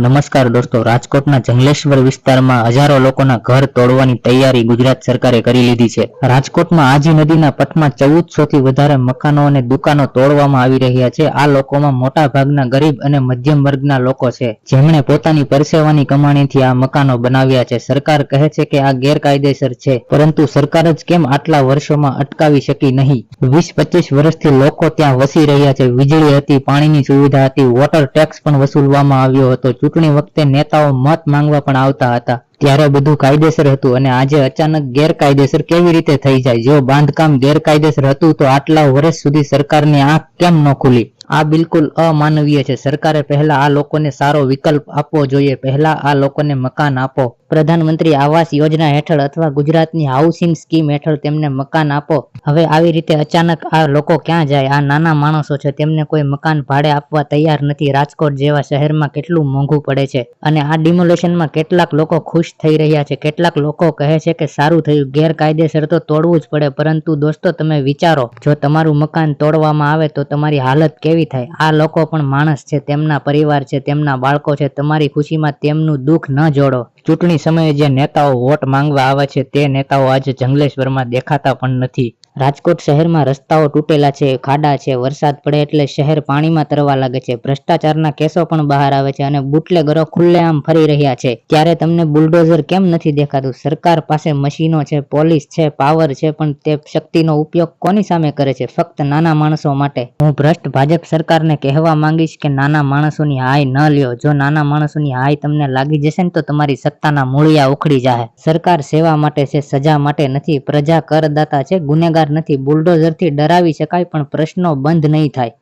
નમસ્કાર દોસ્તો, રાજકોટના જંગલેશ્વર વિસ્તારમાં હજારો લોકોના ઘર તોડવાની તૈયારી ગુજરાત સરકારે કરી લીધી છે. રાજકોટમાં આજી નદીના પટમાં 1400 થી વધારે મકાનો અને દુકાનો તોડવામાં આવી રહ્યા છે. આ લોકોમાં મોટા ભાગના ગરીબ અને મધ્યમ વર્ગના લોકો છે, જેમણે પોતાની પરસેવાની કમાણીથી આ મકાનો બનાવ્યા છે. સરકાર કહે છે કે આ ગેરકાયદેસર છે, પરંતુ સરકાર જ કેમ આટલા વર્ષોમાં અટકાવી શકી નહીં? 20-25 વર્ષથી લોકો ત્યાં વસી રહ્યા છે. વીજળી હતી, પાણીની સુવિધા હતી, વોટર ટેક્સ પણ વસૂલવામાં આવ્યો હતો. ચૂંટણી વખતે નેતાઓ મત માંગવા પણ આવતા હતા, ત્યારે બધું કાયદેસર હતું અને આજે અચાનક ગેરકાયદેસર કેવી રીતે થઈ જાય? જો બાંધકામ ગેરકાયદેસર હતું તો આટલા વર્ષ સુધી સરકારની આંખ કેમ ન ખુલી? આ બિલકુલ અમાનવીય છે. સરકારે પહેલા આ લોકોને સારો વિકલ્પ આપવો જોઈએ. પહેલા આ લોકોને મકાન આપો. પ્રધાનમંત્રી આવાસ યોજના હેઠળ અથવા ગુજરાતની હાઉસિંગ સ્કીમ હેઠળ તેમને મકાન આપો. હવે આવી રીતે અચાનક આ લોકો ક્યાં જાય? આ નાના માણસો છે, તેમને કોઈ મકાન ભાડે આપવા તૈયાર નથી. રાજકોટ જેવા શહેરમાં કેટલું મોંઘું પડે છે અને આ ડિમોલેશનમાં કેટલાક લોકો ખુશ થઈ રહ્યા છે. કેટલાક લોકો કહે છે કે સારું થયું, ગેરકાયદેસર તો તોડવું જ પડે. પરંતુ દોસ્તો, તમે વિચારો, જો તમારું મકાન તોડવામાં આવે તો તમારી હાલત કેવી થાય? આ લોકો પણ માણસ છે, તેમના પરિવાર છે, તેમના બાળકો છે. તમારી ખુશીમાં તેમનું દુઃખ ન જોડો. ચૂંટણી સમયે જે નેતાઓ વોટ માંગવા આવે છે, તે નેતાઓ આજે જંગલેશ્વરમાં દેખાતા પણ નથી. રાજકોટ શહેરમાં રસ્તાઓ તૂટેલા છે, ખાડા છે. વરસાદ પડે એટલે શહેર પાણીમાં તરવા લાગે છે. ભ્રષ્ટાચારના કેસો પણ બહાર આવે છે અને બુટલેગરો ખુલ્લેઆમ ફરી રહ્યા છે. ત્યારે તમને બુલડોઝર કેમ નથી દેખાતું? સરકાર પાસે મશીનો છે, પોલીસ છે, પાવર છે, પણ તે શક્તિનો ઉપયોગ કોની સામે કરે છે? ફક્ત નાના માણસો માટે. હું ભ્રષ્ટ ભાજપ સરકારને કહેવા માંગીશ કે નાના માણસોની હાય ન લ્યો. જો નાના માણસોની હાય તમને લાગી જશે ને તો તમારી સત્તાના મૂળિયા ઉખડી જાહે. સરકાર સેવા માટે છે, સજા માટે નથી. પ્રજા કરદાતા છે, ગુનેગાર નથી. બુલડોઝરથી ડરાવી શકાય પણ પ્રશ્નો બંધ નહીં થાય.